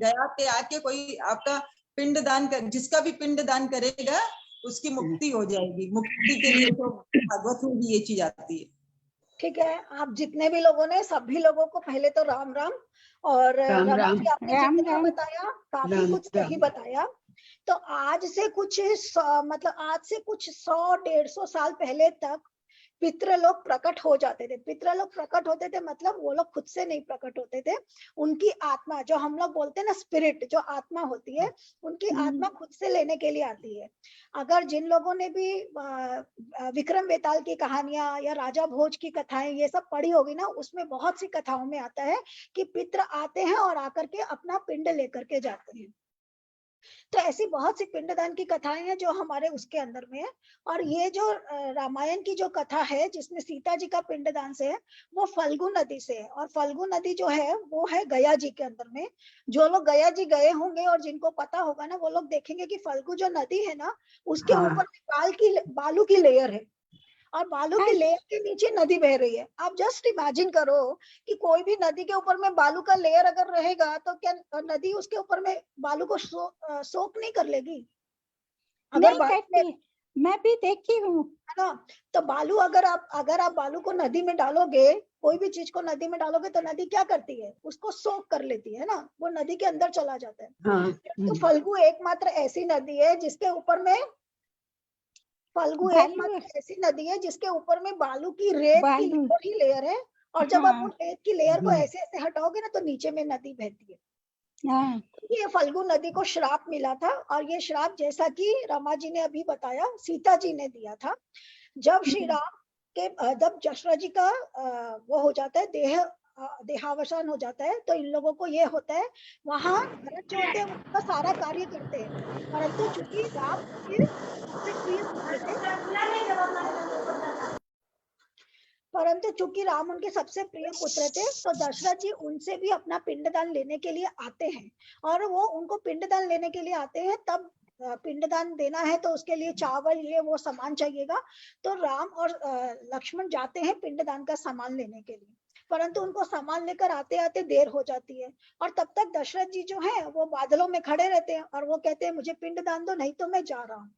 गया के आके कोई आपका पिंडदान कर, जिसका भी पिंडदान करेगा उसकी मुक्ति हो जाएगी। मुक्ति के लिए तो भागवत में भी ये चीज आती है। ठीक है, आप जितने भी लोगों ने, सभी लोगों को पहले तो राम राम। और रमा जी आपने जितना बताया काफी कुछ सही बताया। तो आज से कुछ मतलब आज से कुछ 100-150 साल पहले तक पितृ लोग प्रकट हो जाते थे। पितृ लोग प्रकट होते थे मतलब वो लोग खुद से नहीं प्रकट होते थे, उनकी आत्मा, जो हम लोग बोलते हैं ना स्पिरिट, जो आत्मा होती है, उनकी आत्मा खुद से लेने के लिए आती है। अगर जिन लोगों ने भी विक्रम बेताल की कहानियां या राजा भोज की कथाएं ये सब पढ़ी होगी ना, उसमें बहुत सी कथाओं में आता है कि पितृ आते हैं और आकर के अपना पिंड लेकर के जाते हैं। तो ऐसी बहुत सी पिंडदान की कथाएं हैं जो हमारे उसके अंदर में है। और ये जो रामायण की जो कथा है जिसमें सीता जी का पिंडदान से है, वो फल्गु नदी से है। और फल्गु नदी जो है वो है गया जी के अंदर में। जो लोग गया जी गए होंगे और जिनको पता होगा ना, वो लोग देखेंगे कि फल्गु जो नदी है ना, उसके ऊपर बालू की लेयर है और बालू की लेयर के नीचे नदी बह रही है। आप जस्ट इमेजिन करो कि कोई भी नदी के ऊपर में बालू का लेयर अगर रहेगा तो क्या नदी उसके ऊपर में बालू को सोख नहीं कर लेगी? अगर मैं भी देखी हूँ, है ना। तो बालू अगर आप बालू को नदी में डालोगे, कोई भी चीज को नदी में डालोगे तो नदी क्या करती है? उसको सोख कर लेती है ना, वो नदी के अंदर चला जाता है। तो फल्गु एकमात्र ऐसी नदी है जिसके ऊपर में फल्गु एकमात्र ऐसी नदी है जिसके ऊपर में बालू की रेत की लेयर है। और जब आप वो रेत की लेयर को ऐसे ऐसे हटाओगे ना, तो नीचे में नदी बहती है। ये फल्गु नदी को श्राप मिला था। और ये श्राप, जैसा कि रमा जी ने अभी बताया, सीता जी ने दिया था। जब श्री राम के जब दशरथ जी का वो हो जाता है, देहावसान हो जाता है, तो इन लोगों को ये होता है, वहां भरत जो होते हैं उनका सारा कार्य करते हैं, परंतु चूंकि राम उनके सबसे प्रिय पुत्र थे, तो दशरथ जी उनसे भी अपना पिंडदान लेने के लिए आते हैं। और वो उनको पिंडदान लेने के लिए आते हैं, तब पिंडदान देना है तो उसके लिए चावल, ये वो सामान चाहिएगा। तो राम और लक्ष्मण जाते हैं पिंडदान का सामान लेने के लिए, परंतु उनको सामान लेकर आते आते देर हो जाती है। और तब तक दशरथ जी जो है वो बादलों में खड़े रहते हैं और वो कहते हैं मुझे पिंडदान दो, नहीं तो मैं जा रहा हूँ।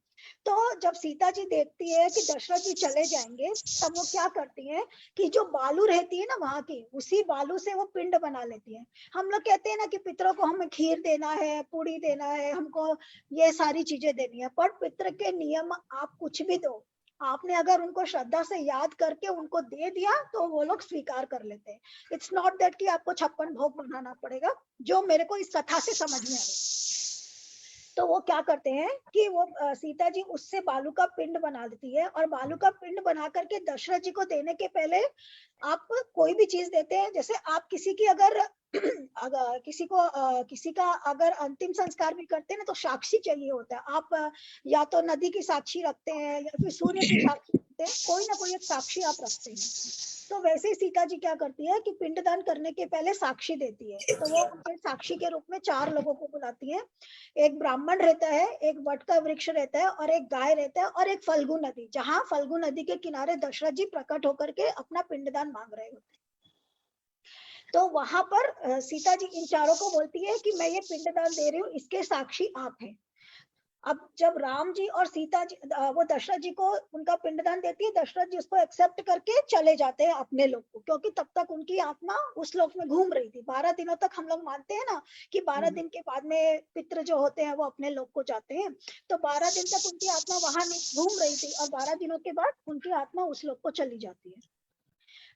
तो जब सीता जी देखती है कि दशरथ जी चले जाएंगे, तब वो क्या करती है कि जो बालू रहती है ना वहां की, उसी बालू से वो पिंड बना लेती है। हम लोग कहते हैं ना कि पितरों को हमें खीर देना है, पूड़ी देना है, हमको ये सारी चीजें देनी है, पर पितर के नियम आप कुछ भी दो, आपने अगर उनको श्रद्धा से याद करके उनको दे दिया तो वो लोग स्वीकार कर लेते हैं। इट्स नॉट दैट कि आपको 56 भोग बनाना पड़ेगा, जो मेरे को इस कथा से समझ में आया। तो वो क्या करते हैं कि वो सीता जी उससे बालू का पिंड बना देती है। और बालू का पिंड बना करके दशरथ जी को देने के पहले आप कोई भी चीज देते हैं, जैसे आप किसी की अगर किसी का अगर अंतिम संस्कार भी करते हैं ना, तो साक्षी चाहिए होता है। आप या तो नदी की साक्षी रखते हैं या फिर सूर्य की साक्षी रखते हैं, कोई ना कोई एक साक्षी आप रखते हैं। तो वैसे ही सीता जी क्या करती है कि पिंडदान करने के पहले साक्षी देती है। तो वो उनके साक्षी के रूप में 4 लोगों को बुलाती है। एक ब्राह्मण रहता है, एक वट का वृक्ष रहता है, और एक गाय रहता है, और एक फल्गु नदी, जहां फल्गु नदी के किनारे दशरथ जी प्रकट होकर के अपना पिंडदान मांग रहे होते हैं। तो वहां पर सीता जी इन चारों को बोलती है कि मैं ये पिंडदान दे रही हूँ, इसके साक्षी आप हैं। अब जब राम जी और सीता जी वो दशरथ जी को उनका पिंडदान देती है, दशरथ जी उसको एक्सेप्ट करके चले जाते हैं अपने लोग को, क्योंकि तब तक उनकी आत्मा उस लोक में घूम रही थी। 12 दिनों तक हम लोग मानते हैं ना कि 12 दिन के बाद में पितृ जो होते हैं वो अपने लोक को जाते हैं। तो 12 दिन तक उनकी आत्मा वहां घूम रही थी, और 12 दिनों के बाद उनकी आत्मा उस लोक को चली जाती है।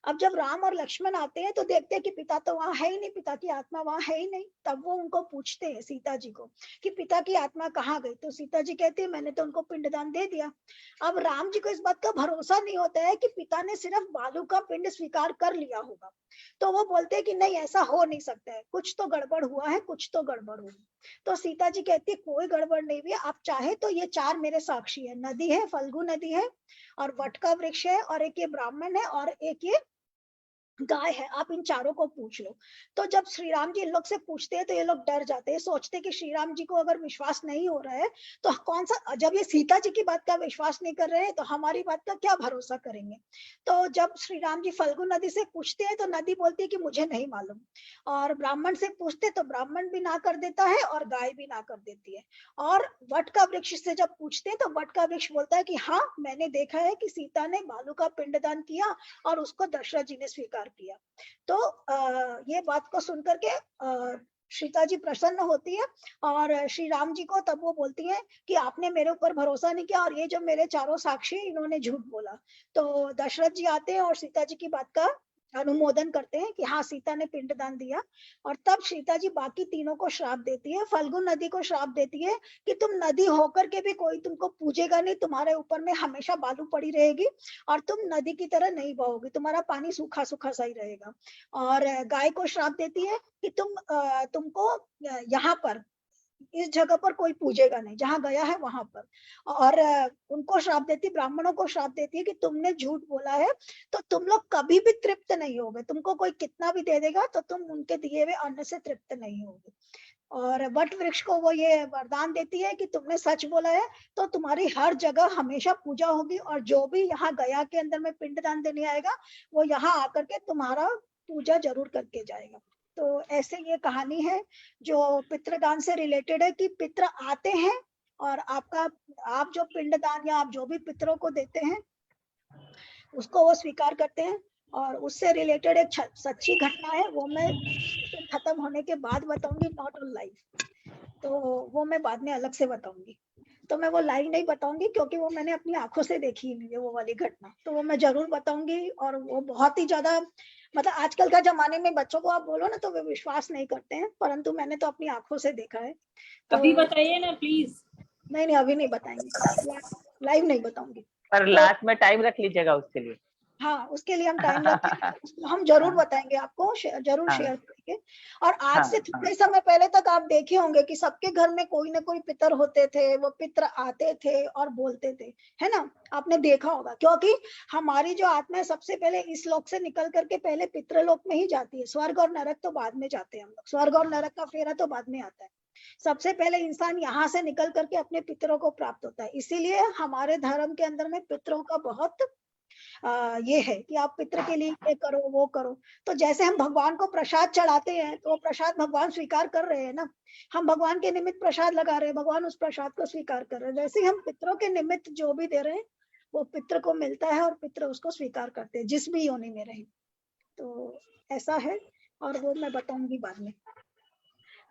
अब जब राम और लक्ष्मण आते हैं तो देखते हैं कि पिता तो वहां है ही नहीं, पिता की आत्मा वहां है ही नहीं। तब वो उनको पूछते हैं सीता जी को कि पिता की आत्मा कहाँ गई? तो सीता जी कहती है मैंने तो उनको पिंडदान दे दिया। अब राम जी को इस बात का भरोसा नहीं होता है कि पिता ने सिर्फ बालू का पिंड स्वीकार कर लिया होगा। तो वो बोलते हैं कि नहीं, ऐसा हो नहीं सकता है, कुछ तो गड़बड़ हुआ है, कुछ तो गड़बड़ हुई। तो सीता जी कहती है कोई गड़बड़ नहीं हुई, आप चाहे तो ये 4 मेरे साक्षी है, नदी है, फल्गु नदी है, और वट का वृक्ष है, और एक ये ब्राह्मण है, और एक ये गाय है, आप इन चारों को पूछ लो। तो जब श्री राम जी इन लोग से पूछते हैं तो ये लोग डर जाते हैं, सोचते हैं कि श्री राम जी को अगर विश्वास नहीं हो रहा है तो कौन सा, जब ये सीता जी की बात का विश्वास नहीं कर रहे हैं तो हमारी बात का क्या भरोसा करेंगे। तो जब श्री राम जी फल्गु नदी से पूछते हैं तो नदी बोलती है कि मुझे नहीं मालूम, और ब्राह्मण से पूछते तो ब्राह्मण भी ना कर देता है और गाय भी ना कर देती है। और वट का वृक्ष से जब पूछते हैं तो वट का वृक्ष बोलता है कि हाँ, मैंने देखा है कि सीता ने बालू का पिंडदान किया और उसको दशरथ जी ने स्वीकार किया। तो ये बात को सुनकर के सीता जी प्रसन्न होती है और श्री राम जी को तब वो बोलती है कि आपने मेरे ऊपर भरोसा नहीं किया और ये जो मेरे चारों साक्षी इन्होंने झूठ बोला। तो दशरथ जी आते हैं और सीता जी की बात का अनुमोदन करते हैं कि हाँ, सीता ने पिंडदान दिया। और तब सीता जी बाकी तीनों को श्राप देती है, फल्गु नदी को श्राप देती है कि तुम नदी होकर के भी कोई तुमको पूजेगा नहीं, तुम्हारे ऊपर में हमेशा बालू पड़ी रहेगी और तुम नदी की तरह नहीं बहोगी, तुम्हारा पानी सूखा सूखा सा ही रहेगा। और गाय को श्राप देती है कि तुमको यहाँ पर इस जगह पर कोई पूजेगा नहीं, जहां गया है वहां पर। और उनको श्राप देती, ब्राह्मणों को श्राप देती है कि तुमने झूठ बोला है तो तुम लोग कभी भी तृप्त नहीं होगे, तुमको कोई कितना भी दे देगा तो तुम उनके दिए हुए अन्न से तृप्त नहीं होगे। और वट वृक्ष को वो ये वरदान देती है कि तुमने सच बोला है तो तुम्हारी हर जगह हमेशा पूजा होगी, और जो भी यहाँ गया के अंदर में पिंडदान देने आएगा वो यहाँ आकर के तुम्हारा पूजा जरूर करके जाएगा। तो ऐसे ये कहानी है जो पितृदान से रिलेटेड है कि पितृ आते हैं और आप जो पिंडदान या आप जो भी पितरों को देते हैं उसको वो स्वीकार करते हैं। और उससे रिलेटेड एक सच्ची घटना है, वो मैं खत्म होने के बाद बताऊंगी, नॉट ऑन लाइव। तो वो मैं बाद में अलग से बताऊंगी। तो मैं वो लाइव नहीं बताऊंगी क्योंकि वो मैंने अपनी आंखों से देखी नहीं है वो वाली घटना, तो वो मैं जरूर बताऊंगी। और वो बहुत ही ज्यादा, मतलब आजकल का जमाने में बच्चों को आप बोलो ना तो वे विश्वास नहीं करते हैं, परंतु मैंने तो अपनी आंखों से देखा है। तो अभी बताइए ना प्लीज। नहीं, अभी नहीं बताएंगे, लाइव नहीं बताऊंगी। पर लास्ट में टाइम रख लीजिएगा उसके लिए। हाँ, उसके लिए हम टाइम रखेंगे, हम जरूर बताएंगे आपको, जरूर शेयर करेंगे। और आज से थोड़े समय पहले तक आप देखे होंगे कि सबके घर में कोई ना कोई पितर होते थे, वो पितर आते थे और बोलते थे, है ना, आपने देखा होगा। क्योंकि हमारी जो आत्मा है सबसे पहले इस लोक से निकल करके पहले पितृलोक में ही जाती है, स्वर्ग और नरक तो बाद में जाते हैं हम लोग, स्वर्ग और नरक का फेरा तो बाद में आता है। सबसे पहले इंसान यहाँ से निकल करके अपने पितरों को प्राप्त होता है। इसीलिए हमारे धर्म के अंदर में पितरों का बहुत ये है कि आप पितृ के लिए ये करो वो करो। तो जैसे हम भगवान को प्रसाद चढ़ाते हैं तो वो प्रसाद भगवान स्वीकार कर रहे हैं ना, हम भगवान के निमित्त प्रसाद लगा रहे हैं, भगवान उस प्रसाद को स्वीकार कर रहे हैं। वैसे हम पितरों के निमित्त जो भी दे रहे हैं वो पितृ को मिलता है और पितृ उसको स्वीकार करते हैं जिस भी योनि में रहे। तो ऐसा है और वो मैं बताऊंगी बाद में।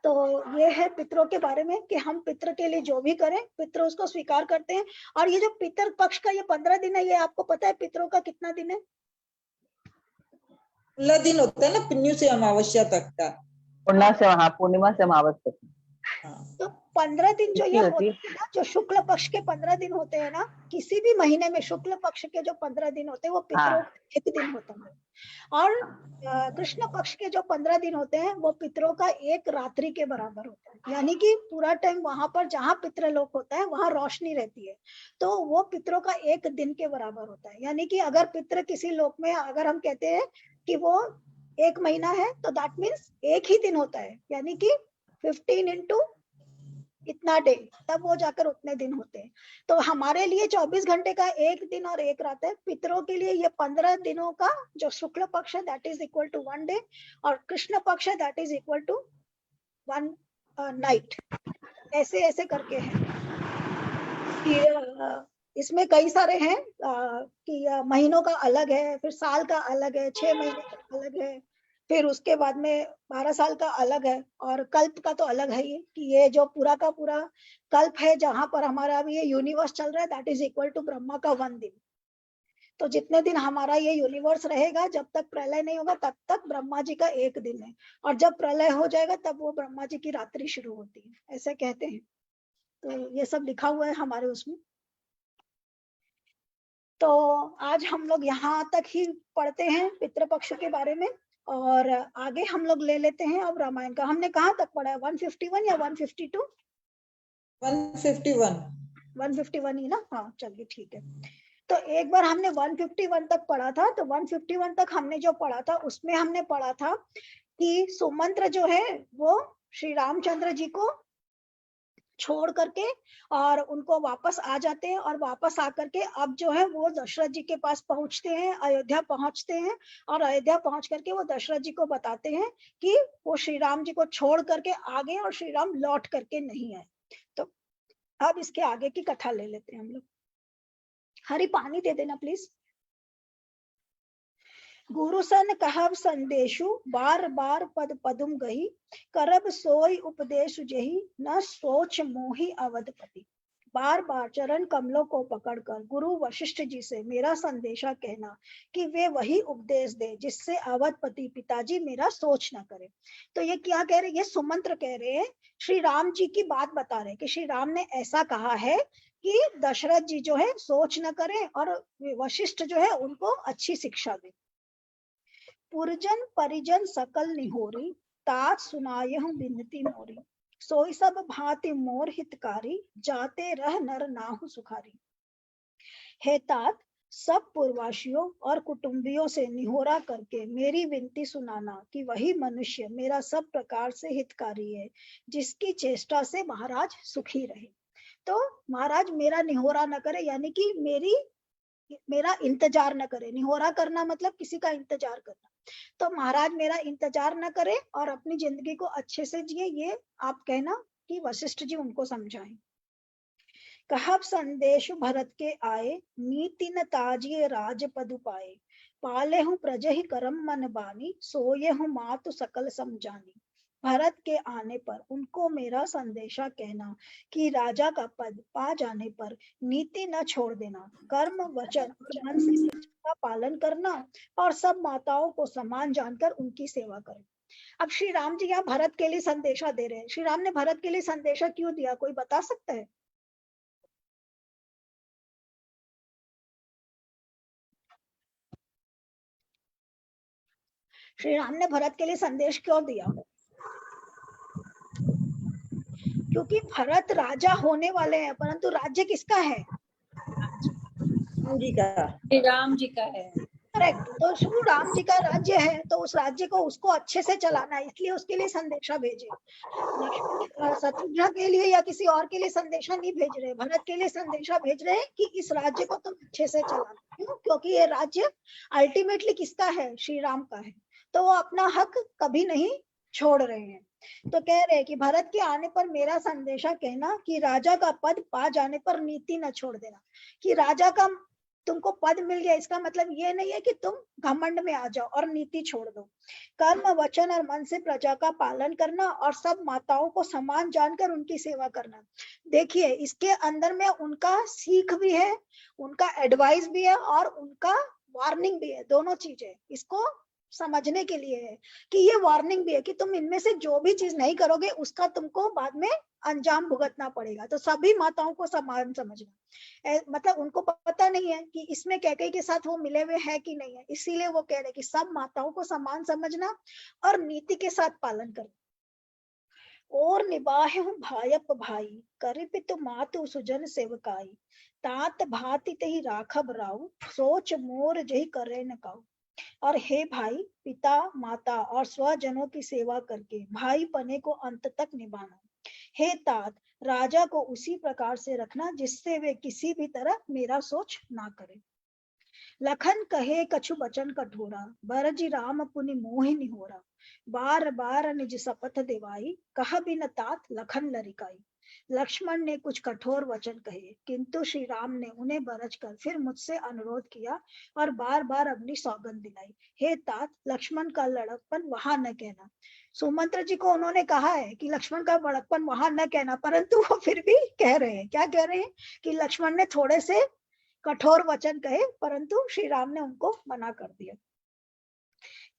तो ये है पितरों के बारे में कि हम पितृ के लिए जो भी करें पितृ उसको स्वीकार करते हैं। और ये जो पितृ पक्ष का ये 15 दिन है, ये आपको पता है पितरों का कितना दिन है? 15 दिन होता है ना, पुण्य से अमावस्या तक का। पूर्णिमा से अमावस्या तक। तो 15 दिन जो ये होते हैं ना, जो शुक्ल पक्ष के 15 दिन होते हैं ना, किसी भी महीने में शुक्ल पक्ष के जो 15 दिन होते हैं वो पितरों का एक दिन होता है। और कृष्ण पक्ष के जो 15 दिन होते हैं वो पितरों का एक रात्रि के बराबर होता है। यानी कि पूरा टाइम वहां पर जहां पितृलोक होता है वहां रोशनी रहती है, तो वो पितरों का एक दिन के बराबर होता है। यानी कि अगर पितृ किसी लोक में, अगर हम कहते हैं कि वो 1 महीना है तो दैट मीन्स एक ही दिन होता है, यानी कि 15 into इतना डे, तब वो जाकर उतने दिन होते हैं। तो हमारे लिए 24 घंटे का एक दिन और एक रात है, पितरों के लिए ये 15 दिनों का जो शुक्ल पक्ष है that is equal to 1 day, और कृष्ण पक्ष है that is equal to 1 night. ऐसे ऐसे करके है कि इसमें कई सारे हैं कि महीनों का अलग है, फिर साल का अलग है, 6 महीने का अलग है, फिर उसके बाद में 12 साल का अलग है, और कल्प का तो अलग है ही कि ये जो पूरा का पूरा कल्प है जहां पर हमारा अभी ये यूनिवर्स चल रहा है that is equal to Brahma का 1 दिन। तो जितने दिन हमारा ये यूनिवर्स रहेगा, जब तक प्रलय नहीं होगा तब तक ब्रह्मा जी का 1 दिन है, और जब प्रलय हो जाएगा तब वो ब्रह्मा जी की रात्रि शुरू होती है, ऐसे कहते हैं। तो ये सब लिखा हुआ है हमारे उसमें। तो आज हम लोग यहाँ तक ही पढ़ते हैं पितृपक्ष के बारे में, और आगे हम लोग ले लेते हैं अब रामायण का। हमने कहाँ तक पढ़ा है, 151 या 152? 151 151 ही ना, हाँ चलिए ठीक है। तो एक बार हमने 151 तक पढ़ा था, तो 151 तक हमने जो पढ़ा था उसमें हमने पढ़ा था कि सुमंत्र जो है वो श्री रामचंद्र जी को छोड़ करके और उनको वापस आ जाते हैं, और वापस आकर के अब जो है वो दशरथ जी के पास पहुंचते हैं, अयोध्या पहुंचते हैं, और अयोध्या पहुंच करके वो दशरथ जी को बताते हैं कि वो श्री राम जी को छोड़ करके आ गए और श्री राम लौट करके नहीं आए। तो अब इसके आगे की कथा ले लेते हैं हम लोग। हरी पानी दे देना प्लीज। गुरु सन कहब संदेशु बार बार पद पदुम गही, करब सोई उपदेश जही न सोच मोहि अवधपति। बार बार चरण कमलों को पकड़कर गुरु वशिष्ठ जी से मेरा संदेशा कहना कि वे वही उपदेश दे जिससे अवधपति पिताजी मेरा सोच न करे। तो ये क्या कह रहे, ये सुमंत्र कह रहे हैं, श्री राम जी की बात बता रहे कि श्री राम ने ऐसा कहा है कि दशरथ जी जो है सोच न करें और वशिष्ठ जो है उनको अच्छी शिक्षा दे। पुरजन परिजन सकल निहोरी, तात सुनायहु बिनती मोरी। सोई सब भांति मोर हितकारी, जाते रह नर नाहु सुखारी। हे तात, सब पूर्ववासियों और कुटुंबियों से निहोरा करके मेरी विनती सुनाना कि वही मनुष्य मेरा सब प्रकार से हितकारी है, जिसकी चेष्टा से महाराज सुखी रहे। तो महाराज मेरा निहोरा न करे, यानी कि मेरा इंतजार न करे। निहोरा करना मतलब किसी का इंतजार करना। तो महाराज मेरा इंतजार न करे और अपनी जिंदगी को अच्छे से जिए, ये आप कहना कि वशिष्ठ जी उनको समझाएं। कहब संदेश भरत के आए, नीति न ताजिए राज पदु पाए। पाले हूँ प्रजहि करम मन बानी, सोये हूँ मातु सकल समझानी। भरत के आने पर उनको मेरा संदेशा कहना कि राजा का पद पा जाने पर नीति न छोड़ देना, कर्म वचन और मन से प्रजा का पालन करना और सब माताओं को समान जानकर उनकी सेवा करें। अब श्री राम जी यहाँ भरत के लिए संदेशा दे रहे हैं। श्री राम ने भरत के लिए संदेशा क्यों दिया, कोई बता सकता है? श्री राम ने भरत के लिए संदेश क्यों दिया? क्योंकि भरत राजा होने वाले हैं, परंतु राज्य किसका है? जी का, श्री राम जी का है। करेक्ट। तो श्री राम जी का राज्य है, तो उस राज्य को उसको अच्छे से चलाना है, इसलिए उसके लिए संदेशा भेजे। लक्ष्मण शत्रुघ्न के लिए या किसी और के लिए संदेशा नहीं भेज रहे, भरत के लिए संदेशा भेज रहे हैं कि इस राज्य को तुम अच्छे से चलाना। क्यों? क्योंकि ये राज्य अल्टीमेटली किसका है? श्री राम का है। तो वो अपना हक कभी नहीं छोड़ रहे हैं। तो कह रहे हैं कि भरत के आने पर मेरा संदेशा कहना कि राजा का पद पा जाने पर नीति न छोड़ देना। कि राजा का तुमको पद मिल गया, इसका मतलब ये नहीं है कि तुम घमंड में आ जाओ और नीति छोड़ दो। कर्म वचन और मन से प्रजा का पालन करना और सब माताओं को समान जानकर उनकी सेवा करना। देखिए इसके अंदर में उनका सीख भी है, उनका एडवाइस भी है और उनका वार्निंग भी है। दोनों चीजें इसको समझने के लिए है कि ये वार्निंग भी है कि तुम इनमें से जो भी चीज नहीं करोगे उसका तुमको बाद में अंजाम भुगतना पड़ेगा। तो सभी माताओं को समान समझना, मतलब उनको पता नहीं है कि इसमें कैकेयी के साथ वो मिले हुए हैं कि नहीं है, इसीलिए वो कह रहे कि सब माताओं को समान समझना और नीति के साथ पालन करना। और निबाहे हूँ भायप भाई, करिपित मातु सुजन सेवकाई। तात भाति तही राखब राउ, सोच मोर जही करे न काऊ। और हे भाई, पिता माता और स्वजनों की सेवा करके भाई पने को अंत तक निभाना। हे तात, राजा को उसी प्रकार से रखना जिससे वे किसी भी तरह मेरा सोच ना करे। लखन कहे कछु बचन कठोरा, बरजी राम पुनि मोहि निहोरा। बार बार निज शपथ दिवाई, कह बिन तात लखन लरिकाई। लक्ष्मण ने कुछ कठोर वचन कहे, किंतु श्री राम ने उन्हें बरज कर फिर मुझसे अनुरोध किया और बार बार अपनी सौगंध दिलाई। हे तात, लक्ष्मण का लड़कपन वहां न कहना। सुमंत्र जी को उन्होंने कहा है कि लक्ष्मण का बड़कपन वहां न कहना, परंतु वो फिर भी कह रहे हैं। क्या कह रहे हैं? कि लक्ष्मण ने थोड़े से कठोर वचन कहे, परंतु श्री राम ने उनको मना कर दिया।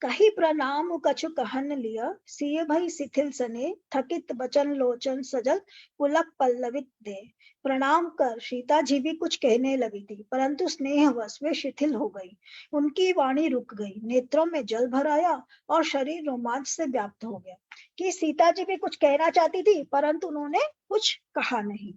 कही प्रणाम कछु कहन लिया, सिय भई शिथिल सने। थकित बचन लोचन सजल, पुलक पल्लवित दे। प्रणाम कर सीता जी भी कुछ कहने लगी थी, परंतु स्नेहवश वे शिथिल हो गई। उनकी वाणी रुक गई, नेत्रों में जल भर आया और शरीर रोमांच से व्याप्त हो गया। कि सीता जी भी कुछ कहना चाहती थी, परंतु उन्होंने कुछ कहा नहीं।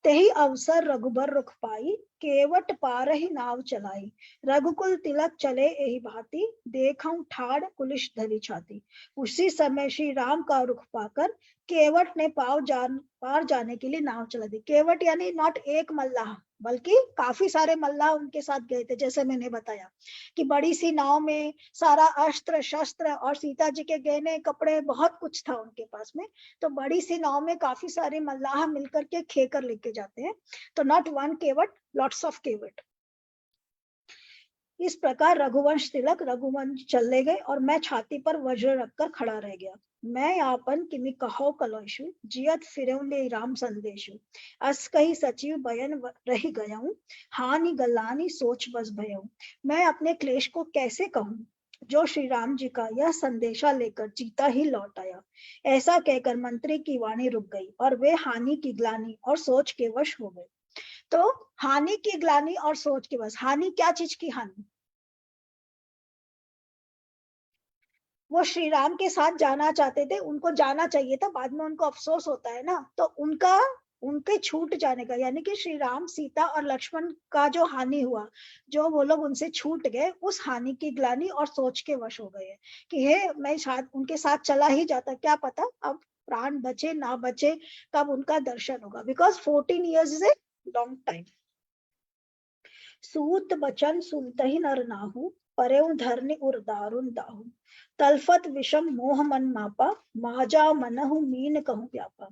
तेही अवसर रघुबर रुख पाई, केवट पार ही नाव चलाई, रघुकुल तिलक चले यही भांति, देखऊं ठाड़ कुलिश धरी छाती। उसी समय श्री राम का रुख पाकर केवट ने पार जाने के लिए नाव चला दी। केवट यानी नॉट एक मल्लाह, बल्कि काफी सारे मल्लाह उनके साथ गए थे। जैसे मैंने बताया कि बड़ी सी नाव में सारा अस्त्र शस्त्र और सीता जी के गहने कपड़े बहुत कुछ था उनके पास में। तो बड़ी सी नाव में काफी सारे मल्लाह मिलकर के खेकर लेके जाते हैं। तो not one kevat, lots of kevat. इस प्रकार रघुवंश तिलक रघुवंश चले गए और मैं छाती पर वज्र रखकर खड़ा रह गया। मैं आपन किमि कहो कलोशु, जियत फिरऊ ले राम संदेशु। अस कही सचिव बयन रही गयाऊं, हानि गलानी सोच बस भयऊ। मैं अपने क्लेश को कैसे कहूं, जो श्री राम जी का यह संदेशा लेकर जीता ही लौट आया। ऐसा कहकर मंत्री की वाणी रुक गई और वे हानि की ग्लानि और सोच के वश हो गए। तो हानि की ग्लानि और सोच के वश, हानि क्या चीज की हानि? वो श्री राम के साथ जाना चाहते थे, उनको जाना चाहिए था, बाद में उनको अफसोस होता है ना। तो उनके छूट जाने का, यानी कि श्री राम सीता और लक्ष्मण का जो हानि हुआ, जो वो लोग उनसे छूट गए, उस हानि की ग्लानि और सोच के वश हो गए कि हे मैं शायद उनके साथ चला ही जाता, क्या पता अब प्राण बचे ना बचे, कब उनका दर्शन होगा। Because 14 years is a long time. सूत बचन सुनते ही नर नाहु, परेउ धरनी उर दारुन दाहु। तलफत विषम मोह मन मापा, माजा मनहु मीन कहूं व्यापा।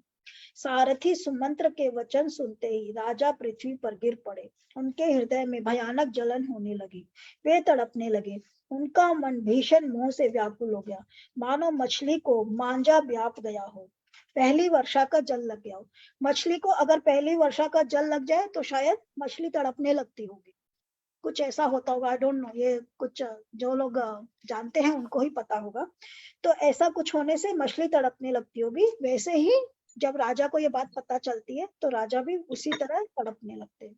सारथी सुमंत्र के वचन सुनते ही राजा पृथ्वी पर गिर पड़े। उनके हृदय में भयानक जलन होने लगी, वे तड़पने लगे। उनका मन भीषण मोह से व्याकुल हो गया, मानो मछली को मांजा व्याप गया हो, पहली वर्षा का जल लग गया हो। मछली को अगर पहली वर्षा का जल लग जाए तो शायद मछली तड़पने लगती होगी, कुछ ऐसा होता होगा। आई डोंट नो, ये कुछ जो लोग जानते हैं उनको ही पता होगा। तो ऐसा कुछ होने से मछली तड़पने लगती होगी। वैसे ही जब राजा को ये बात पता चलती है तो राजा भी उसी तरह तड़पने लगते हैं।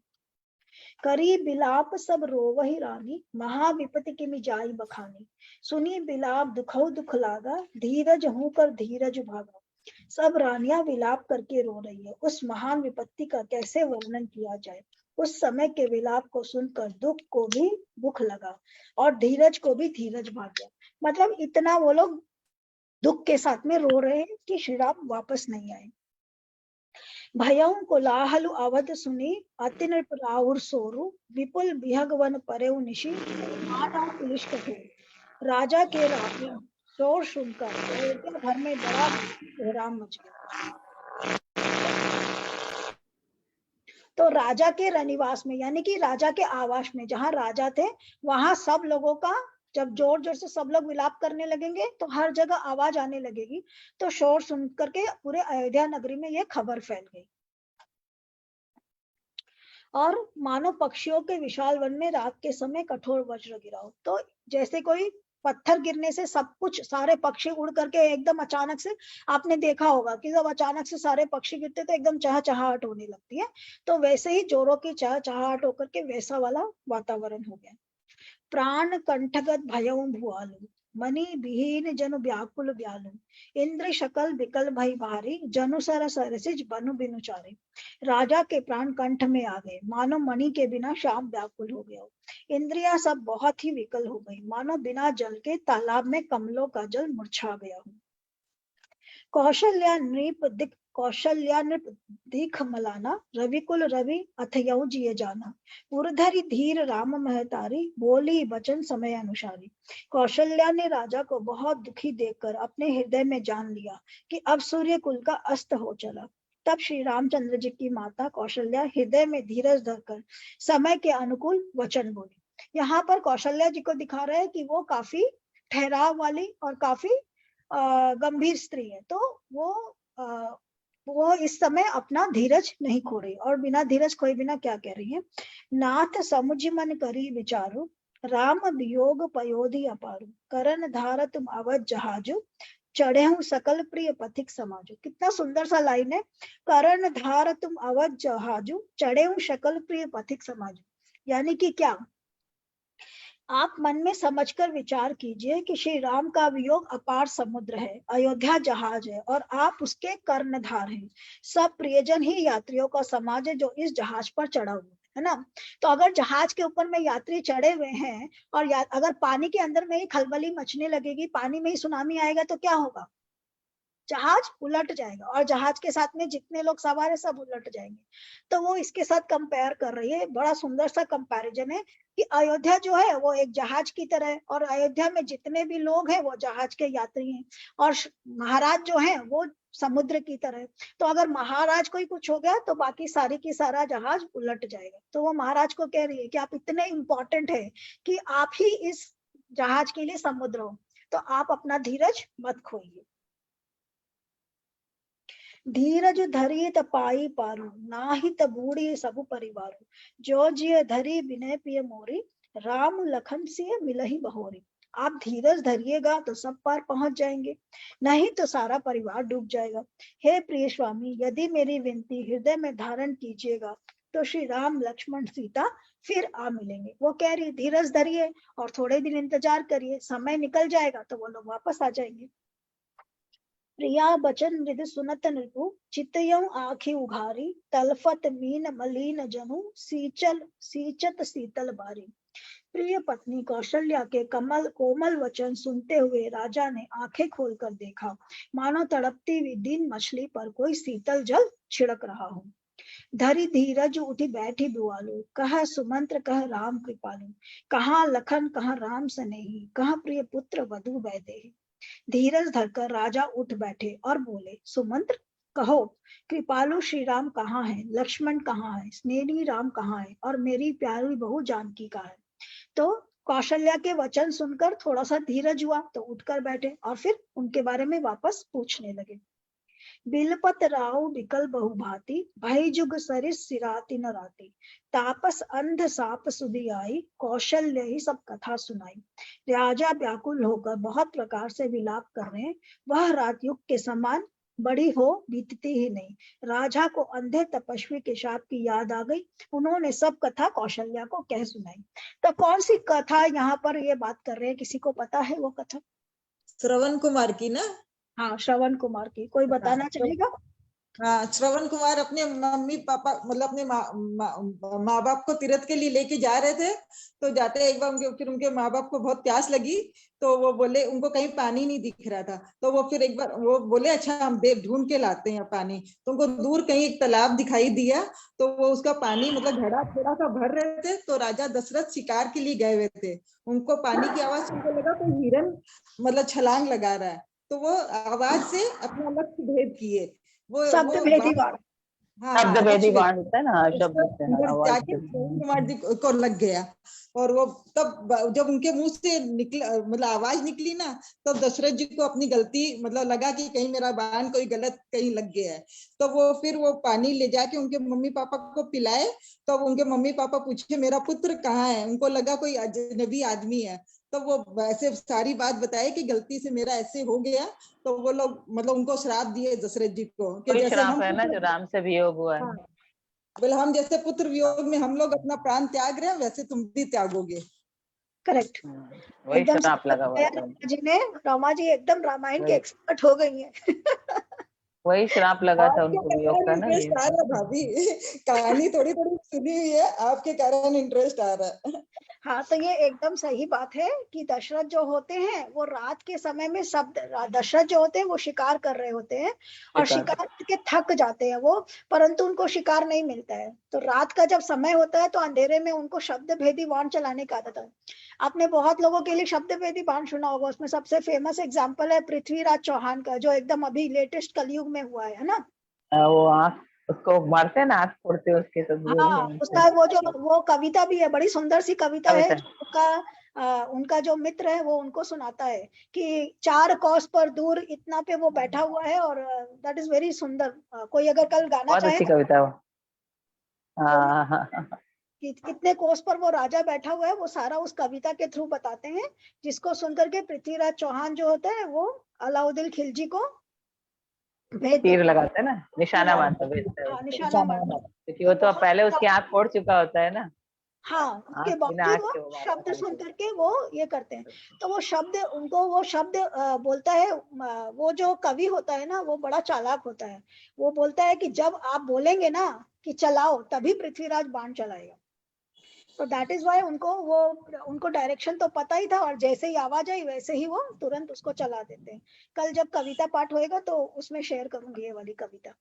करी बिलाप सब रोवहि रानी, महाविपति की मिजाई बखानी। सुनी बिलाप दुखौ दुख लागा, धीरज हूं कर धीरज भागा। सब रानियां विलाप करके रो रही है। उस महान विपत्ति का कैसे वर्णन किया जाए। उस समय के विलाप को सुनकर दुख को भी दुख लगा और धीरज को भी धीरज भाग गया। मतलब इतना वो लोग दुख के साथ में रो रहे हैं कि श्री राम वापस नहीं आए। भयऊ कोलाहल अवध सुनी, अति नृप राउर सोरु। विपुल बिहगवन परेउ निशि, मानव पुलिस कठोर। राजा के रानी शोर सुनकर अयोध्या भर में बड़ा कोहराम मच गया। तो राजा के रनिवास में, यानी कि राजा के आवास में, जहां राजा थे वहां सब लोगों का जब जोर जोर से सब लोग विलाप करने लगेंगे तो हर जगह आवाज आने लगेगी। तो शोर सुन करके पूरे अयोध्या नगरी में यह खबर फैल गई। और मानो पक्षियों के विशाल वन में रात के समय कठोर वज्र गिरा हो। तो जैसे कोई पत्थर गिरने से सब कुछ, सारे पक्षी उड़ करके एकदम अचानक से, आपने देखा होगा कि जब अचानक से सारे पक्षी गिरते तो एकदम चहचहाहट होने लगती है। तो वैसे ही जोरों की चहचहाहट होकर के वैसा वाला वातावरण हो गया। प्राण कंठगत भयऊ भुआलु, मणि विहीन जनु व्याकुल व्यालु। इंद्र शकल विकल भई भारी, जनु सर सरसिज बनु बिनु चारे। राजा के प्राण कंठ में आ गए, मानो मणि के बिना श्याम व्याकुल हो गया हो। इंद्रियां सब बहुत ही विकल हो गई, मानो बिना जल के तालाब में कमलों का जल मुरझा गया हो। कौशल्या नृप दीख मलाना, रविकुल रवि अथयऊ जिय जाना। उर्धरि धीर राम महतारी, बोली वचन समय अनुसारी। कौशल्या ने राजा को बहुत दुखी देखकर अपने हृदय में जान लिया कि अब सूर्य कुल का अस्त हो चला। तब श्री रामचंद्र जी की माता कौशल्या हृदय में धीरज धरकर समय के अनुकूल वचन बोली। यहाँ पर कौशल्या जी को दिखा रहा है कि वो काफी ठहराव वाली और काफी गंभीर स्त्री है। तो वो इस समय अपना धीरज नहीं खो रही। और बिना धीरज खोए बिना क्या कह रही है, नाथ समुझ मन करी विचारु, राम वियोग पयोधि अपारु। करण धार तुम अवध जहाजु, चढ़े हूं सकल प्रिय पथिक समाजु। कितना सुंदर सा लाइन है, करण धार तुम अवध जहाजु, चढ़े हूं सकल प्रिय पथिक समाजु। यानी कि क्या, आप मन में समझकर विचार कीजिए कि श्री राम का वियोग अपार समुद्र है, अयोध्या जहाज है और आप उसके कर्णधार हैं। सब प्रियजन ही यात्रियों का समाज है जो इस जहाज पर चढ़ा हुआ है। है ना। तो अगर जहाज के ऊपर में यात्री चढ़े हुए हैं और अगर पानी के अंदर में ही खलबली मचने लगेगी, पानी में ही सुनामी आएगा, तो क्या होगा? जहाज उलट जाएगा और जहाज के साथ में जितने लोग सवार है सब उलट जाएंगे। तो वो इसके साथ कंपेयर कर रही है, बड़ा सुंदर सा कंपैरिजन है कि अयोध्या जो है वो एक जहाज की तरह है और अयोध्या में जितने भी लोग हैं वो जहाज के यात्री हैं, और महाराज जो है वो समुद्र की तरह है। तो अगर महाराज को ही कुछ हो गया तो बाकी सारी की सारा जहाज उलट जाएगा। तो वो महाराज को कह रही है कि आप इतने इंपॉर्टेंट है कि आप ही इस जहाज के लिए समुद्र हो, तो आप अपना धीरज मत खोइए। धीरज धरी तपाई पारू, नाही तबूढ़ी सबु परिवारू, जो जिय धरी विनय पिय मोरी, राम लखन सिय मिलहि बहोरी। आप धीरज धरिएगा तो सब पार पहुंच जाएंगे, नहीं तो सारा परिवार डूब जाएगा। हे प्रिय स्वामी, यदि मेरी विनती हृदय में धारण कीजिएगा तो श्री राम लक्ष्मण सीता फिर आ मिलेंगे। वो कह रही धीरज धरिए और थोड़े दिन इंतजार करिए, समय निकल जाएगा तो वो लोग वापस आ जाएंगे। प्रिया बचन मृदु सुनत नृपु, चितयऊ आँखि उघारी, तलफत मीन मलिन जनु, सींचत शीतल बारी। प्रिय पत्नी कौशल्या के कमल कोमल वचन सुनते हुए राजा ने आंखें खोलकर देखा, मानो तड़पती हुई दीन मछली पर कोई शीतल जल छिड़क रहा हो। धरी धीरज उठी बैठी दुआलू, कहा सुमंत्र कह राम कृपालु, कहाँ लखन कहाँ राम सनेही, कहाँ प्रिय पुत्र वधु वैदेही। धीरज धरकर राजा उठ बैठे और बोले, सुमंत्र कहो, कृपालु श्री राम कहाँ है, लक्ष्मण कहाँ है, स्नेही राम कहाँ है, और मेरी प्यारी बहू जानकी कहाँ है। तो कौशल्या के वचन सुनकर थोड़ा सा धीरज हुआ तो उठकर बैठे और फिर उनके बारे में वापस पूछने लगे। बिलपत राव बिकल बहुभांति, भय जुग सरिस सिराति न राती, तापस अंध साप सुधि आई, कौशल्य ही सब कथा सुनाई। राजा व्याकुल होकर बहुत प्रकार से विलाप कर रहे हैं, वह रात युग के समान बड़ी हो बीतती ही नहीं। राजा को अंधे तपस्वी के शाप की याद आ गई, उन्होंने सब कथा कौशल्या को कह सुनाई। तो कौन सी कथा यहाँ पर ये बात कर रहे हैं, किसी को पता है वो कथा? श्रवण कुमार की ना? हाँ, श्रवण कुमार की। कोई बताना चाहेगा? हाँ, श्रवण कुमार अपने मम्मी पापा मतलब अपने माँ बाप को तीर्थ के लिए लेके जा रहे थे। तो जाते एक बार फिर उनके माँ बाप को बहुत प्यास लगी, तो वो बोले, उनको कहीं पानी नहीं दिख रहा था, तो वो फिर एक बार वो बोले अच्छा हम ढूंढ के लाते हैं पानी। तो उनको दूर कहीं एक तालाब दिखाई दिया, तो वो उसका पानी मतलब घड़ा थोड़ा सा भर रहे थे। तो राजा दशरथ शिकार के लिए गए हुए थे, उनको पानी की आवाज सुनकर लगा कोई हिरन मतलब छलांग लगा रहा है, तो वो आवाज से अपना लक्ष्य भेद किए। वो शब्द भेदी बाण। हाँ, शब्द भेदी बाण होता है ना, शब्द से जाके श्रवण कुमार जी को लग गया। और वो तब जब उनके मुंह से निकला मतलब आवाज निकली ना, तब दशरथ जी को अपनी गलती मतलब लगा कि कहीं मेरा बाण कोई गलत कहीं लग गया है। तो वो फिर वो पानी ले जाके उनके मम्मी पापा को पिलाए। तो उनके मम्मी पापा पूछे मेरा पुत्र कहाँ है, उनको लगा कोई अजनबी आदमी है। तो वो ऐसे सारी बात बताए कि गलती से मेरा ऐसे हो गया। तो वो लोग मतलब उनको श्राप दिए दशरथ जी को कि जैसे श्राप हम है ना जो राम से वियोग हुआ है। हाँ, बोले हम जैसे पुत्र वियोग में हम लोग अपना प्राण त्याग रहे हैं, वैसे तुम भी त्यागोगे। करेक्ट, वही एकदम श्राप लगा हुआ था। जी ने रमा जी एकदम रामायण के एक्सपर्ट हो गई हैं। वही श्राप लगा था उनको वियोग का ना। इंटरेस्ट आ रहा है भाभी, कहानी थोड़ी थोड़ी सुनी हुई है, आपके कारण इंटरेस्ट आ रहा है। हाँ, तो ये एकदम सही बात है कि दशरथ जो होते हैं वो रात के समय में दशरथ जो होते हैं वो शिकार कर रहे होते हैं और शिकार करके थक जाते हैं वो, परंतु उनको शिकार नहीं मिलता है। तो रात का जब समय होता है तो अंधेरे में उनको शब्द भेदी बाण चलाने का आदत है। आपने बहुत लोगों के लिए शब्द भेदी बाण सुना होगा, उसमें सबसे फेमस एग्जाम्पल है पृथ्वीराज चौहान का, जो एकदम अभी लेटेस्ट कलयुग में हुआ है ना। वो आँख उसको मारते हैं ना, आँख फोड़ते हैं उसके सब। हाँ, उसका वो कविता भी है, बड़ी सुंदर सी कविता है। उनका जो मित्र है वो उनको सुनाता है कि 4 कोस पर दूर इतना पे वो बैठा हुआ है, और दैट इज वेरी सुंदर। कोई अगर कल गाना बहुत चाहे अच्छी कविता वो। हाँ, कितने कोस पर वो राजा बैठा हुआ है वो सारा उस कविता के थ्रू बताते हैं, जिसको सुनकर के पृथ्वीराज चौहान जो होता है वो अलाउद्दीन खिलजी को तीर लगाते हैं ना, निशाना मारता है, निशाना मारता, क्योंकि वो तो पहले उसकी आँख फोड़ चुका होता है ना। हाँ, उसके बावजूद वो शब्द सुन करके वो ये करते हैं। तो वो शब्द उनको वो शब्द बोलता है, वो जो कवि होता है ना वो बड़ा चालाक होता है। वो बोलता है कि जब आप बोलेंगे ना कि चलाओ, तभी पृथ्वीराज बाण चलाएगा। तो दैट इज वाई उनको डायरेक्शन तो पता ही था, और जैसे ही आवाज आई वैसे ही वो तुरंत उसको चला देते हैं। कल जब कविता पाठ होएगा तो उसमें शेयर करूंगी ये वाली कविता।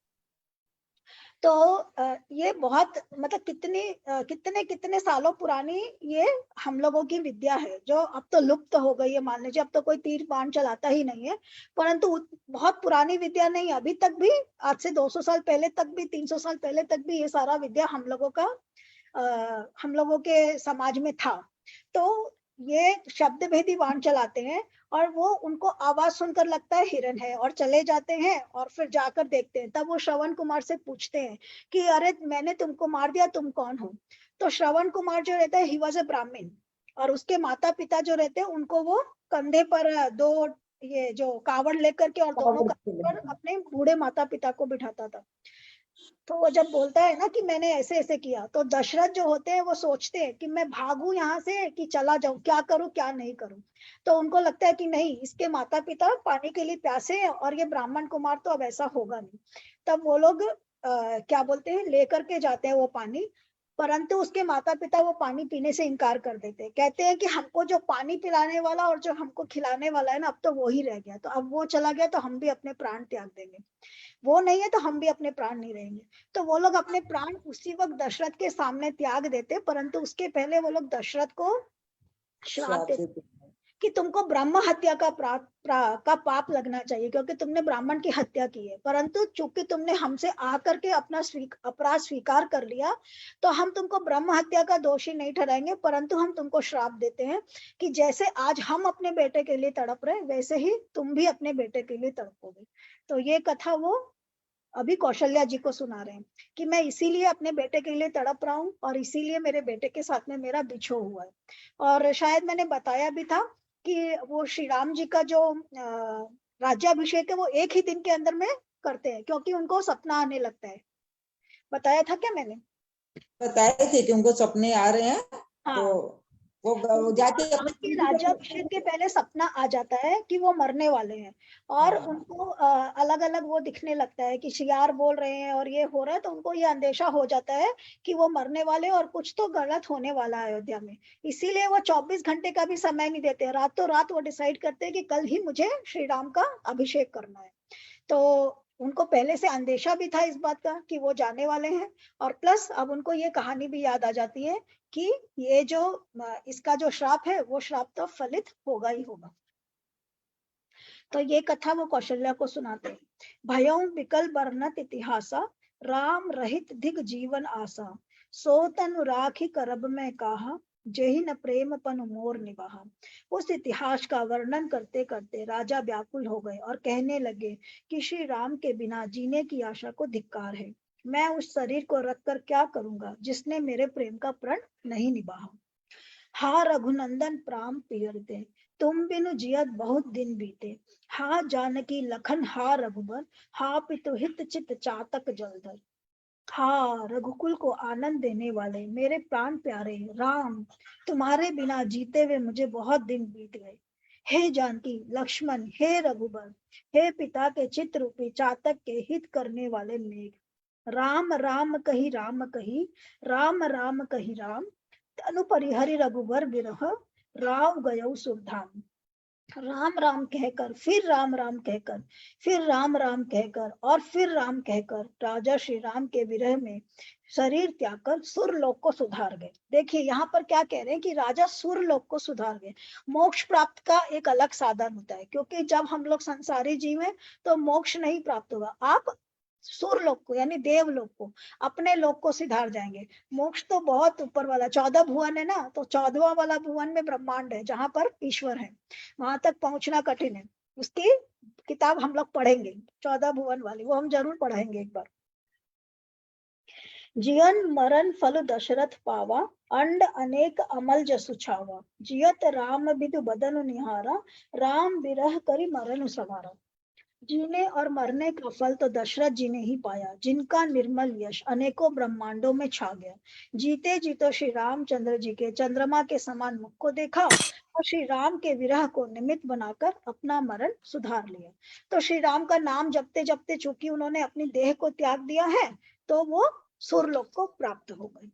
तो ये बहुत मतलब कितने कितने सालों पुरानी ये हम लोगों की विद्या है, जो अब तो लुप्त हो गई है। मान लीजिए अब तो कोई तीर बाण चलाता ही नहीं है, परंतु बहुत पुरानी विद्या नहीं, अभी तक भी आज से 200 साल पहले तक भी, 300 साल पहले तक भी ये सारा विद्या हम लोगों का हम लोगों के समाज में था। तो ये शब्द भेदी बाण चलाते हैं, और वो उनको आवाज सुनकर लगता है हिरन है, और चले जाते हैं, और फिर जाकर देखते हैं। तब वो श्रवण कुमार से पूछते हैं कि अरे मैंने तुमको मार दिया, तुम कौन हो? तो श्रवण कुमार जो रहता है, ही वॉज ए ब्राह्मण, और उसके माता पिता जो रहते हैं उनको वो कंधे पर दो ये जो कावड़ लेकर के, और दोनों कंधे पर अपने बूढ़े माता पिता को बिठाता था। तो वो जब बोलता है ना कि मैंने ऐसे ऐसे किया, तो दशरथ जो होते हैं वो सोचते हैं कि मैं भागू यहाँ से कि चला जाऊं, क्या करूं क्या नहीं करूं। तो उनको लगता है कि नहीं, इसके माता पिता पानी के लिए प्यासे हैं, और ये ब्राह्मण कुमार तो अब ऐसा होगा नहीं। तब वो लोग क्या बोलते हैं, लेकर के जाते हैं वो पानी, परंतु उसके माता पिता वो पानी पीने से इनकार कर देते हैं। कहते हैं कि हमको जो पानी पिलाने वाला और जो हमको खिलाने वाला है ना, अब तो वो ही रह गया, तो अब वो चला गया तो हम भी अपने प्राण त्याग देंगे, वो नहीं है तो हम भी अपने प्राण नहीं रहेंगे। तो वो लोग अपने प्राण उसी वक्त दशरथ के सामने त्याग देते, परंतु उसके पहले वो लोग दशरथ को श्राप देते कि तुमको ब्रह्म हत्या का पाप लगना चाहिए, क्योंकि तुमने ब्राह्मण की हत्या की है। परंतु चूंकि तुमने हमसे आकर के अपना अपराध स्वीकार कर लिया, तो हम तुमको ब्रह्म हत्या का दोषी नहीं ठहराएंगे, परंतु हम तुमको श्राप देते हैं कि जैसे आज हम अपने बेटे के लिए तड़प रहे, वैसे ही तुम भी अपने बेटे के लिए तड़पोगे। तो ये कथा वो अभी कौशल्या जी को सुना रहे हैं कि मैं इसीलिए अपने बेटे के लिए तड़प रहा हूँ, और इसीलिए मेरे बेटे के साथ में मेरा बिछो हुआ है। और शायद मैंने बताया भी था कि वो श्री राम जी का जो राज्याभिषेक है वो एक ही दिन के अंदर में करते हैं, क्योंकि उनको सपना आने लगता है। बताया था क्या मैंने? बताए थे कि उनको सपने आ रहे हैं, हाँ, तो वो जाके राम के राज्याभिषेक के पहले सपना आ जाता है कि वो मरने वाले हैं, और उनको अलग अलग वो दिखने लगता है कि शियार बोल रहे हैं और ये हो रहा है, तो उनको ये अंदेशा हो जाता है कि वो मरने वाले और कुछ तो गलत होने वाला है अयोध्या में। इसीलिए वो 24 घंटे का भी समय नहीं देते, रातों रात वो डिसाइड करते हैं कि कल ही मुझे श्री राम का अभिषेक करना है। तो उनको पहले से अंदेशा भी था इस बात का कि वो जाने वाले हैं, और प्लस अब उनको ये कहानी भी याद आ जाती है कि ये जो इसका जो श्राप है वो श्राप तो फलित होगा ही होगा। तो ये कथा वो कौशल्या को सुनाते हैं। भयों विकल बरनत इतिहासा, राम रहित दिग जीवन आसा, सो तनु राखी करब में कहा, जेहि न प्रेम पन मोर निभाहा। उस इतिहास का वर्णन करते करते राजा व्याकुल हो गए और कहने लगे कि श्री राम के बिना जीने की आशा को धिक्कार है। मैं उस शरीर को रख कर क्या करूंगा जिसने मेरे प्रेम का प्रण नहीं निभाया। हा रघुनंदन प्राण पियरते, तुम बिनु जियत बहुत दिन बीते। हा जानकी लखन हा रघुबर, हा पितु हित चित चातक जलधर। हा रघुकुल को आनंद देने वाले मेरे प्राण प्यारे राम, तुम्हारे बिना जीते हुए मुझे बहुत दिन बीत गए। हे जानकी लक्ष्मण, हे रघुबर, हे पिता के चित्त रूपी चातक के हित करने वाले मेघ, राम राम कही राम कही, राम राम कही राम, तनु परिहरि रघुबर विरह, राव गयो सुरधाम। राम राम कहकर, फिर राम राम कहकर, फिर राम राम कहकर, और फिर राम कहकर राजा श्री राम के विरह में शरीर त्याग कर सुरलोक को सुधार गए। देखिए यहाँ पर क्या कह रहे हैं कि राजा सुरलोक को सुधार गए। मोक्ष प्राप्त का एक अलग साधन होता है, क्योंकि जब हम लोग संसारी जीव हैं तो मोक्ष नहीं प्राप्त होगा। आप सुरलोक को यानी देवलोक को, अपने लोक को सिधार जाएंगे। मोक्ष तो बहुत ऊपर वाला 14 भुवन है ना, तो 14वां वाला भुवन में ब्रह्मांड है जहां पर ईश्वर है, वहां तक पहुंचना कठिन है। उसकी किताब हम लोग पढ़ेंगे 14 भुवन वाली, वो हम जरूर पढ़ेंगे एक बार। जियन मरण फल दशरथ पावा, अंड अनेक अमल जसु छावा, जियत राम बिदु बदन निहारा, राम बिरह करी मरण सवारा। जीने और मरने का फल तो दशरथ जी ने ही पाया, जिनका निर्मल यश अनेकों ब्रह्मांडों में छा गया। जीते जी तो श्री रामचंद्र जी के चंद्रमा के समान मुख को देखा, और श्री राम के विरह को निमित्त बनाकर अपना मरण सुधार लिया। तो श्री राम का नाम जपते जपते चूंकि उन्होंने अपनी देह को त्याग दिया है, तो वो सुरलोक को प्राप्त हो गए।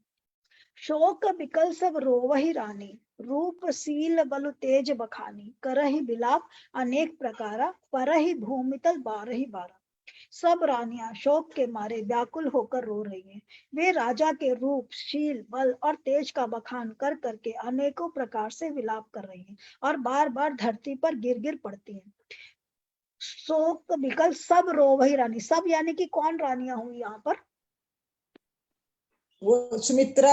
शोक बिकल सब रोवहि रानी, रूप सील बलु तेज बखानी, करहि बिलाप अनेक प्रकारा, परहि भूमितल बारहि बारा। सब रानियां शोक के मारे व्याकुल होकर रो रही हैं। वे राजा के रूप, शील, बल और तेज का बखान कर करके अनेकों प्रकार से विलाप कर रही हैं और बार बार धरती पर गिर गिर पड़ती हैं। शोक बिकल सब रोवहि रानी, सब यानी कि कौन रानियां हुई यहाँ पर? वो सुमित्रा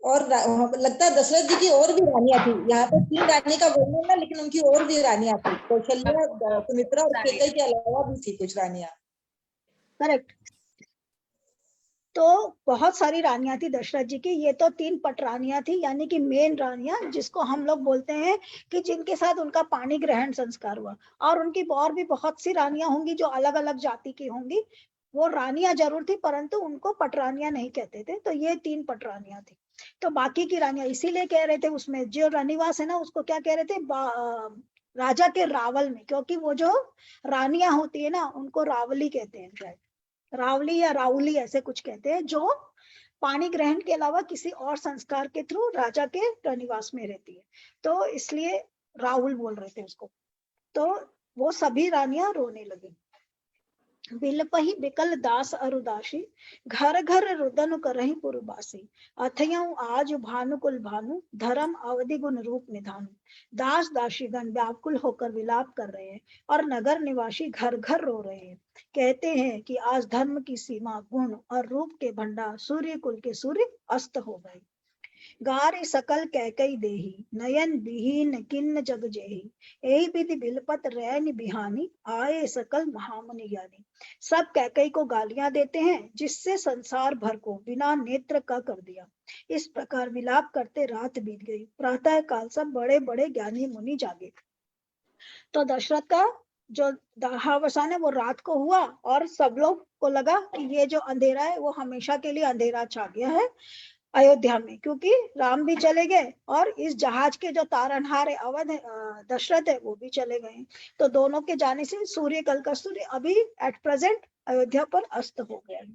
और लगता है दशरथ जी की और भी रानियां थी। यहाँ पे 3 रानी का वर्णन है, लेकिन उनकी और भी रानियां थी। कौशल्या, सुमित्रा और कैकेयी के अलावा भी थी कुछ रानियां। करेक्ट। तो बहुत सारी रानियां थी दशरथ जी की। ये तो 3 पट रानियां थी, यानी कि मेन रानियां, जिसको हम लोग बोलते हैं कि जिनके साथ उनका पानी ग्रहण संस्कार हुआ। और उनकी और भी बहुत सी रानियां होंगी जो अलग अलग जाति की होंगी। वो रानियां जरूर थी, परंतु उनको पटरानियां नहीं कहते थे। तो ये 3 पटरानियां थी। तो बाकी की रानियां इसीलिए कह रहे थे, उसमें जो रनिवास है ना, उसको क्या कह रहे थे? राजा के रावल में, क्योंकि वो जो रानियां होती है ना, उनको रावली कहते हैं शायद, रावली या राउली ऐसे कुछ कहते हैं, जो पानी ग्रहण के अलावा किसी और संस्कार के थ्रू राजा के रनिवास में रहती है। तो इसलिए राहुल बोल रहे थे उसको। तो वो सभी रानियां रोने लगी। बिलपहि बिकल दास अरुदासी, घर घर रुदन करहि पुरबासी, अथयऊ आज भानुकुल भानु, धर्म अवधि गुण रूप निधानु। दास दासीगण व्याकुल होकर विलाप कर रहे हैं और नगर निवासी घर घर रो रहे हैं। कहते हैं कि आज धर्म की सीमा, गुण और रूप के भंडार, सूर्य कुल के सूर्य अस्त हो गए। गारे सकल कैकई देही, नयन विहीन किन्न जग जेही, यही विधि बिलपत रैन बिहानी, आए सकल महामुनि ज्ञानी। सब कैकई को गालियां देते हैं, जिससे संसार भर को बिना नेत्र का कर दिया। इस प्रकार विलाप करते रात बीत गई। प्रातः काल सब बड़े बड़े ज्ञानी मुनि जागे। तो दशरथ का जो दाहावसान है वो रात को हुआ, और सब लोग को लगा कि ये जो अंधेरा है वो हमेशा के लिए अंधेरा छा गया है अयोध्या में, क्योंकि राम भी चले गए और इस जहाज के जो तारनहार है अवध दशरथ है, वो भी चले गए। तो दोनों के जाने से सूर्य, कल का सूर्य अभी एट प्रेजेंट अयोध्या पर अस्त हो गया है।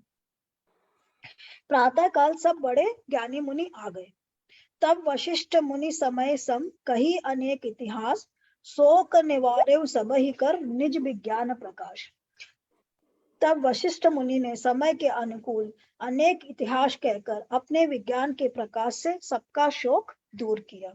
प्रातः काल सब बड़े ज्ञानी मुनि आ गए। तब वशिष्ठ मुनि समय सम कही अनेक इतिहास, शोक निवारे सब ही कर निज विज्ञान प्रकाश। तब वशिष्ठ मुनि ने समय के अनुकूल अनेक इतिहास कहकर अपने विज्ञान के प्रकाश से सबका शोक दूर किया।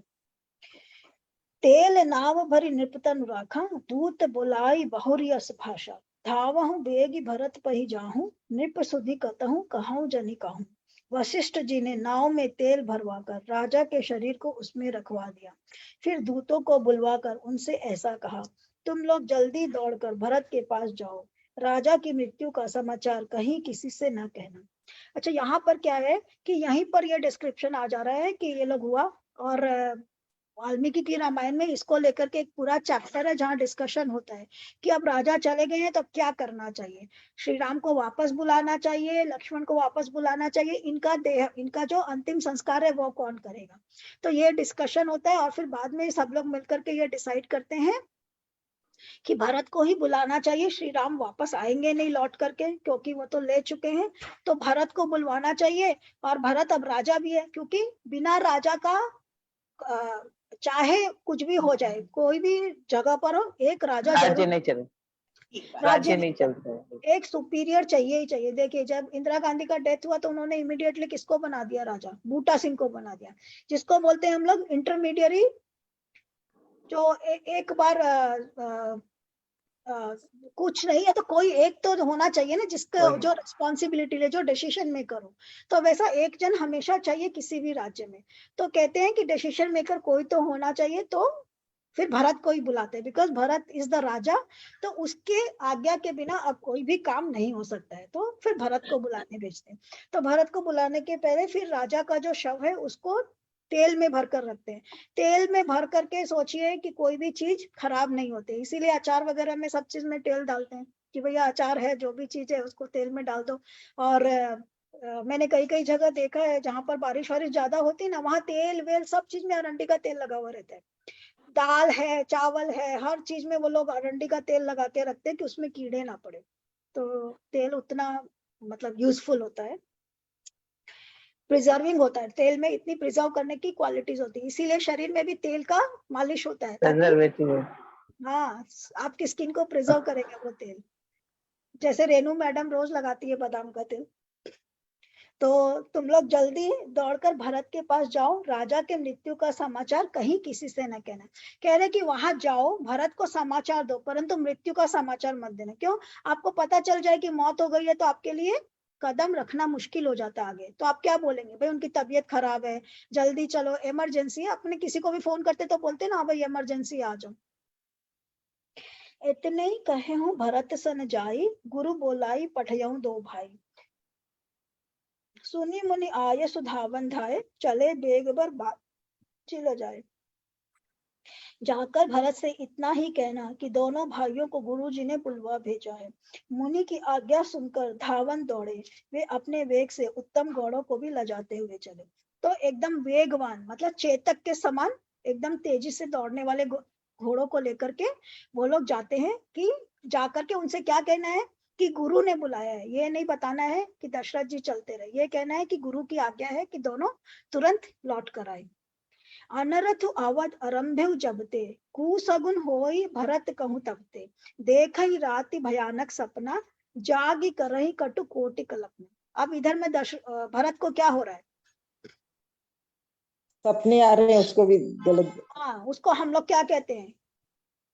तेल नाव भरी नृपतन राखा, दूत बुलाई बहुरियस भाषा, धावहु बेगी भरत पही जाहूं, नृप सुधि कतहु कहूं जनि कहूं। वशिष्ठ जी ने नाव में तेल भरवाकर राजा के शरीर को उसमें रखवा दिया। फिर दूतों को बुलवाकर उनसे ऐसा कहा, तुम लोग जल्दी दौड़कर भरत के पास जाओ, राजा की मृत्यु का समाचार कहीं किसी से न कहना। अच्छा, यहाँ पर क्या है कि यहीं पर यह डिस्क्रिप्शन आ जा रहा है कि ये लोग हुआ, और वाल्मीकि की रामायण में इसको लेकर के एक पूरा चैप्टर है जहाँ डिस्कशन होता है कि अब राजा चले गए हैं तो क्या करना चाहिए। श्री राम को वापस बुलाना चाहिए, लक्ष्मण को वापस बुलाना चाहिए, इनका देह, इनका जो अंतिम संस्कार है वो कौन करेगा। तो ये डिस्कशन होता है और फिर बाद में सब लोग मिलकर के ये डिसाइड करते हैं कि भरत को ही बुलाना चाहिए। श्री राम वापस आएंगे नहीं लौट करके, क्योंकि वो तो ले चुके हैं। तो भरत को बुलवाना चाहिए, और भरत अब राजा भी है, क्योंकि बिना राजा का चाहे कुछ भी हो जाए, कोई भी जगह पर हो, एक राजा राज्य नहीं चल राज्य नहीं चलता, एक सुपीरियर चाहिए ही चाहिए। देखिए, जब इंदिरा गांधी का डेथ हुआ तो उन्होंने इमीडिएटली किसको बना दिया राजा? बूटा सिंह को बना दिया, जिसको बोलते हैं हम लोग इंटरमीडियरी, जो एक बार कुछ नहीं है तो कोई एक तो होना चाहिए ना, जिसका जो रिस्पॉन्सिबिलिटी ले, जो डिसीजन मेकर हो। तो वैसा एक जन हमेशा चाहिए किसी भी राज्य में। तो कहते हैं कि डिसीजन मेकर कोई तो होना चाहिए, तो फिर भरत को ही बुलाते हैं, बिकॉज भरत इज द राजा। तो उसके आज्ञा के बिना अब कोई भी काम नहीं हो सकता है, तो फिर भरत को बुलाने भेजते हैं। तो भरत को बुलाने के पहले फिर राजा का जो शव है उसको तेल में भर कर रखते हैं। तेल में भर करके सोचिए कि कोई भी चीज खराब नहीं होती, इसीलिए अचार वगैरह में सब चीज में तेल डालते हैं कि भैया अचार है, जो भी चीज है उसको तेल में डाल दो। और मैंने कई कई जगह देखा है जहां पर बारिश वारिश ज्यादा होती है ना, वहां तेल वेल सब चीज में अरंडी का तेल लगा हुआ रहता है। दाल है, चावल है, हर चीज में वो लोग अरंडी का तेल लगा के रखते हैं कि उसमें कीड़े ना पड़े। तो तेल उतना मतलब यूजफुल होता है। प्रिजर्विंग होता है, तेल में इतनी प्रिजर्व करने की क्वालिटीज होती है, इसीलिए शरीर में भी तेल का मालिश होता है ताकि प्रिजर्वेटिव। हाँ आपकी स्किन को प्रिजर्व करेगा वो तेल। जैसे रेनू मैडम रोज लगाती है बादाम का तेल। तो तुम लोग जल्दी दौड़कर भरत के पास जाओ, राजा के मृत्यु का समाचार कहीं किसी से न कहना। कह रहे कि वहां जाओ, भरत को समाचार दो, परंतु मृत्यु का समाचार मत देना। क्यों? आपको पता चल जाए कि मौत हो गई है तो आपके लिए कदम रखना मुश्किल हो जाता है आगे। तो आप क्या बोलेंगे? भाई उनकी तबीयत खराब है, जल्दी चलो, इमरजेंसी है। अपने किसी को भी फोन करते तो बोलते ना भाई इमरजेंसी आ जाओ। इतने ही कहे हूँ भरत सन जाई, गुरु बोलाई पठयऊ दो भाई। सुनी मुनि आये सुधावन धाये, चले बेग बर बात चिल जाए। जाकर भरत से इतना ही कहना कि दोनों भाइयों को गुरुजी ने बुलवा भेजा है। मुनि की आज्ञा सुनकर धावन दौड़े। वे अपने वेग से उत्तम घोड़ों को भी लजाते हुए चले। तो एकदम वेगवान मतलब चेतक के समान एकदम तेजी से दौड़ने वाले घोड़ों को लेकर के वो लोग जाते हैं कि जाकर के उनसे क्या कहना है कि गुरु ने बुलाया है। ये नहीं बताना है कि दशरथ जी चलते रहे, ये कहना है कि गुरु की आज्ञा है कि दोनों तुरंत लौट कर आए। अनरथ आवत आरंभ्यु जबते, कुसगुन होई भरत कहूं तबते। देखई राति भयानक सपना, जागी करही कटु कोटि कल्पना। अब इधर में भरत को क्या हो रहा है? सपने आ रहे हैं उसको भी गलत। हाँ, उसको हम लोग क्या कहते हैं?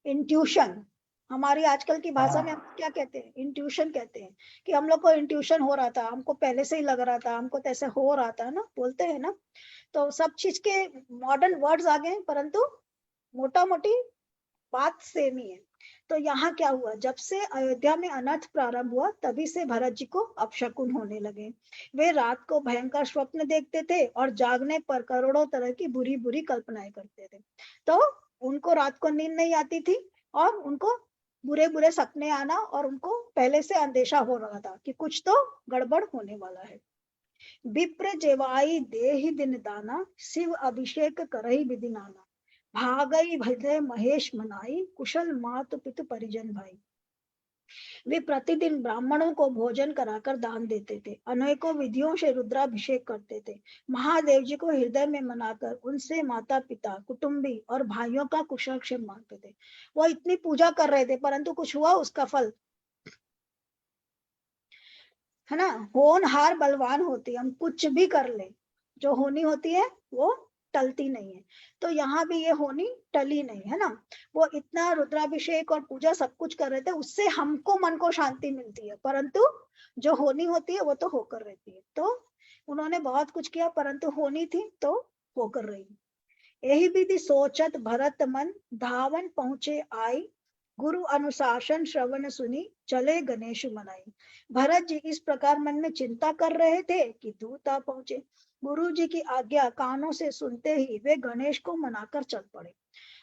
इंट्यूशन। हमारी आजकल की भाषा में हम क्या कहते हैं? इंट्यूशन कहते हैं कि हम लोग को इंट्यूशन हो रहा था, हमको पहले से ही लग रहा था, हमको तैसे हो रहा था ना, बोलते हैं ना। तो सब चीज के मॉडर्न वर्ड्स आ गए, परंतु मोटा मोटी बात सेम ही है। तो यहाँ क्या हुआ? जब से अयोध्या में अनर्थ प्रारंभ हुआ तभी से भरत जी को अपशकुन होने लगे। वे रात को भयंकर स्वप्न देखते थे और जागने पर करोड़ों तरह की बुरी बुरी कल्पनाएं करते थे। तो उनको रात को नींद नहीं आती थी और उनको बुरे बुरे सपने आना, और उनको पहले से अंदेशा हो रहा था कि कुछ तो गड़बड़ होने वाला है। विप्र जेवाई देहि दिन दाना, शिव अभिषेक करही विधि नाना। भागई भय महेश मनाई, कुशल मातु पितु परिजन भाई। वे प्रतिदिन ब्राह्मणों को भोजन कराकर दान देते थे, अनेकों विधियों से रुद्राभिषेक करते थे, महादेव जी को हृदय में मनाकर उनसे माता पिता कुटुंबी और भाइयों का कुशलक्षेम मांगते थे। वो इतनी पूजा कर रहे थे परंतु कुछ हुआ उसका फल, है ना? होनहार बलवान होती है, हम कुछ भी कर ले, जो होनी होती है वो टलती नहीं है। तो यहाँ भी ये होनी टली नहीं है ना। वो इतना रुद्राभिषेक और पूजा सब कुछ कर रहे थे, उससे हमको मन को शांति मिलती है, परंतु जो होनी होती है वो तो होकर रहती है। तो उन्होंने बहुत कुछ किया परंतु होनी थी तो होकर रही। यही विधि सोचत भरत मन, धावन पहुंचे आई, गुरु अनुशासन श्रवण सुनी, चले गणेश मनाई। भरत जी इस प्रकार मन में चिंता कर रहे थे कि दूत आ पहुंचे। गुरु जी की आज्ञा कानों से सुनते ही वे गणेश को मनाकर चल पड़े।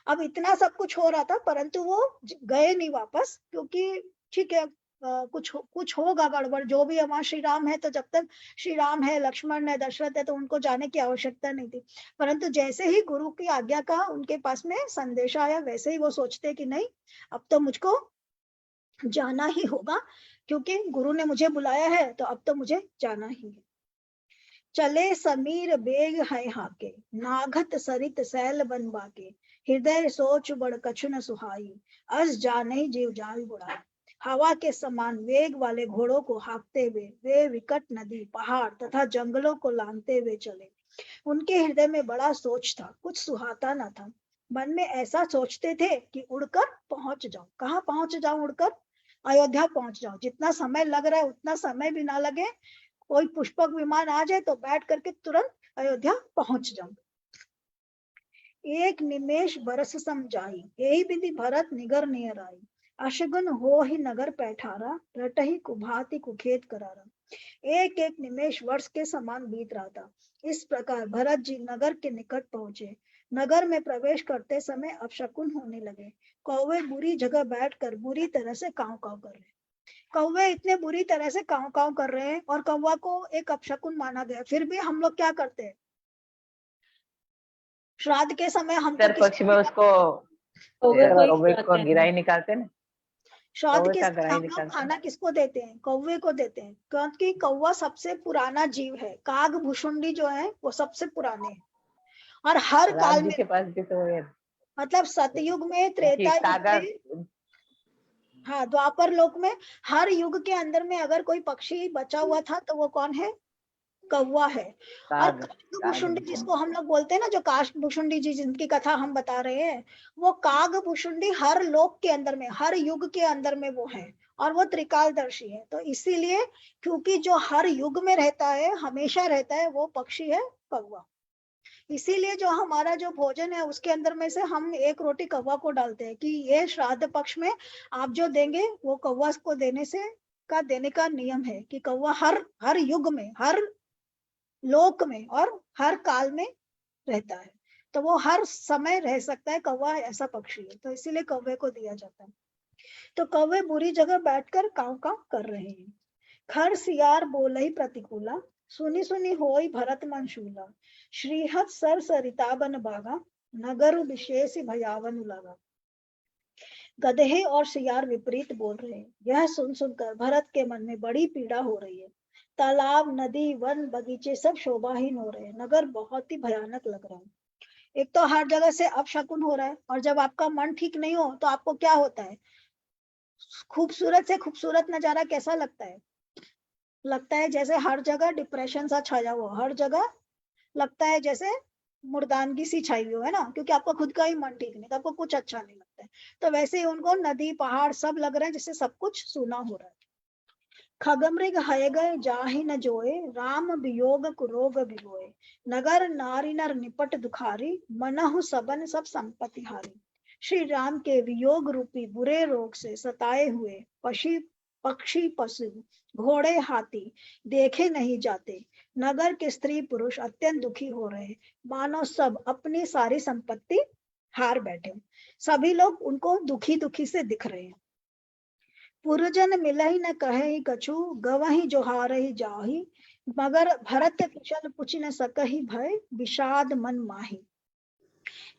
अब इतना सब कुछ हो रहा था परंतु वो गए नहीं वापस, क्योंकि ठीक है कुछ होगा गड़बड़, जो भी वहां श्री राम है, तो जब तक श्री राम है, लक्ष्मण है, दशरथ है, तो उनको जाने की आवश्यकता नहीं थी। परंतु जैसे ही गुरु की आज्ञा का उनके पास में संदेश आया, वैसे ही वो सोचते कि नहीं, अब तो मुझको जाना ही होगा, क्योंकि गुरु ने मुझे बुलाया है तो अब तो मुझे जाना ही है। चले समीर बेग है हाके, नाघत सरित सैल बन बाके। हृदय सोच बड़ कछु न सुहाई, अस जाने जीव जान बुढ़ाई। हवा के समान वेग वाले घोड़ों को हाँकते हुए वे विकट नदी, पहाड़ तथा जंगलों को लांघते हुए चले। उनके हृदय में बड़ा सोच था, कुछ सुहाता न था। मन में ऐसा सोचते थे कि उड़कर पहुंच जाऊं। कहाँ पहुंच जाऊं? उड़कर अयोध्या पहुंच जाऊं। जितना समय लग रहा है उतना समय भी ना लगे, कोई पुष्पक विमान आ जाए तो बैठ करके तुरंत अयोध्या पहुंच जाऊं। एक निमेष बरस समझाई, यही विधि भरत निगर नियर आई। अशगुन हो ही नगर पैठारा, रटही कुभाति कुखेत करारा। एक एक निमेष वर्ष के समान बीत रहा था। इस प्रकार भरत जी नगर के निकट पहुंचे। नगर में प्रवेश करते समय अपशकुन होने लगे। कौवे बुरी जगह बैठकर बुरी तरह से काव काव कर रहे। कौवे इतने बुरी तरह से काव काव कर रहे हैं और कौवा को एक अपशकुन माना गया, फिर भी हम लोग क्या करते हैं? श्राद्ध के समय हम उत्तर पक्ष में उसको कौवे को गिरा ही निकालते ना। शौध कौवे के का साथ ग्राही हम लोग निकालते हैं। खाना किसको देते हैं? कौवे को देते हैं, क्योंकि कौवा सबसे पुराना जीव है। काग भुसुंडी जो है वो सबसे पुराने हैं, और हर काल राम जी में, के पास भी तो ये मतलब सतयुग में, कि त्रेता युग कागा, में, हाँ द्वापर लोक में, हर युग के अंदर में अगर कोई पक्षी बचा हुआ था तो वो कौन है? कौवा है। और काग, काग काग भुसुंडी जिसको हम लोग बोलते हैं ना, जो काग भुसुंडी जी जिनकी कथा हम बता रहे हैं, वो काग भुसुंडी हर लोक के अंदर में, हर युग के अंदर में वो है, और वो त्रिकालदर्शी है। तो इसीलिए, क्योंकि जो हर युग में रहता है, हमेशा रहता है, वो पक्षी है कौवा। इसीलिए जो हमारा जो भोजन है उसके अंदर में से हम एक रोटी कौवा को डालते हैं, कि ये श्राद्ध पक्ष में आप जो देंगे वो कौवा को देने का नियम है, कि कौवा हर हर युग में, हर लोक में और हर काल में रहता है। तो वो हर समय रह सकता है, कौवा ऐसा पक्षी है, तो इसीलिए कौवे को दिया जाता है। तो कौवे बुरी जगह बैठकर काव काव कर रहे हैं। खर सियार बोलहि प्रतिकूला, सुनी सुनी होई भरत मन शूला। श्रीहत सर सरिता बन बागा, नगर विशेष भयावन लगा। गधे और सियार विपरीत बोल रहे हैं। यह सुन सुनकर भरत के मन में बड़ी पीड़ा हो रही है। तालाब, नदी, वन, बगीचे सब शोभाहीन हो रहे हैं। नगर बहुत ही भयानक लग रहा है। एक तो हर जगह से अपशकुन हो रहा है, और जब आपका मन ठीक नहीं हो तो आपको क्या होता है? खूबसूरत से खूबसूरत नजारा कैसा लगता है? लगता है जैसे हर जगह डिप्रेशन सा छाया हुआ, हर जगह लगता है जैसे मुर्दानगी सी छाई हुई है ना, क्योंकि आपका खुद का ही मन ठीक नहीं, तो आपको कुछ अच्छा नहीं लगता है। तो वैसे ही उनको नदी, पहाड़ सब लग रहे हैं जैसे सब कुछ सूना हो रहा है। खगमृग हय गए जाहि न जोए, राम वियोग कुरोग बिलोए। नगर नारी नर निपट दुखारी, मनहु सबन सब संपत्ति हारी। श्री राम के वियोग रूपी बुरे रोग से सताए हुए पक्षी पशु, घोड़े, हाथी देखे नहीं जाते। नगर के स्त्री पुरुष अत्यंत दुखी हो रहे हैं, मानो सब अपनी सारी संपत्ति हार बैठे। सभी लोग उनको दुखी दुखी से दिख रहे हैं। पुरजन मिलहि न कहे कछु, गवहि जोहारहि जाहि। मगर भरत कुशल पुछ न सकहि भय, विषाद मन माही।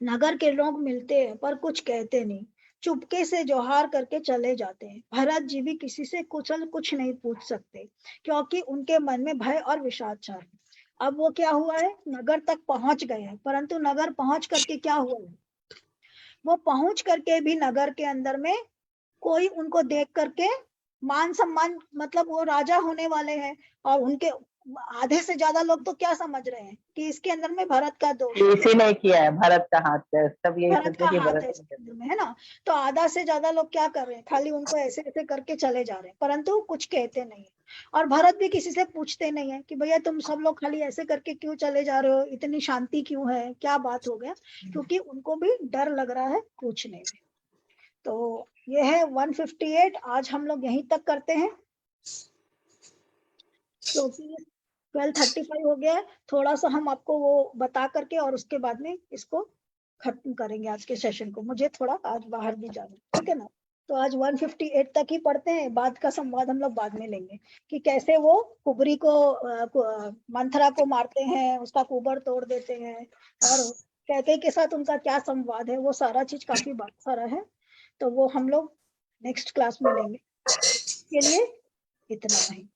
नगर के लोग मिलते हैं पर कुछ कहते नहीं, चुपके से जोहार करके चले जाते हैं। भरत जी भी किसी से कुछ नहीं पूछ सकते, क्योंकि उनके मन में भय और विषाद छा है। अब वो क्या हुआ है? नगर तक पहुंच गए हैं, परंतु नगर पहुंच करके क्या हुआ है? वो पहुंच करके भी नगर के अंदर में कोई उनको देख करके मान सम्मान, मतलब वो राजा होने वाले हैं, और उनके आधे से ज्यादा लोग तो क्या समझ रहे हैं कि इसके अंदर में भरत का दोष है, इसी ने किया है, भरत का हाथ है, सब यही भरत सोचते का कि हाथ भरत है ने इसके किया। अंदर में, है ना। तो आधा से ज्यादा लोग क्या कर रहे हैं? खाली उनको ऐसे ऐसे करके चले जा रहे हैं, परंतु कुछ कहते नहीं है। और भरत भी किसी से पूछते नहीं है कि भैया तुम सब लोग खाली ऐसे करके क्यों चले जा रहे हो, इतनी शांति क्यों है, क्या बात हो गया? क्योंकि उनको भी डर लग रहा है पूछने में। तो ये है 158। आज हम लोग यहीं तक करते हैं, क्योंकि 12:35 हो गया है। थोड़ा सा हम आपको वो बता करके और उसके बाद में इसको खत्म करेंगे आज के सेशन को। मुझे थोड़ा आज बाहर भी जाना है, ठीक है ना। तो आज 158 तक ही पढ़ते हैं, बाद का संवाद हम लोग बाद में लेंगे, कि कैसे वो कुबरी को मंथरा को मारते हैं, उसका कुबर तोड़ देते हैं, और कैकेयी के साथ उनका क्या संवाद है, वो सारा चीज काफी सारा है। तो वो हम लोग नेक्स्ट क्लास में लेंगे। के लिए इतना ही।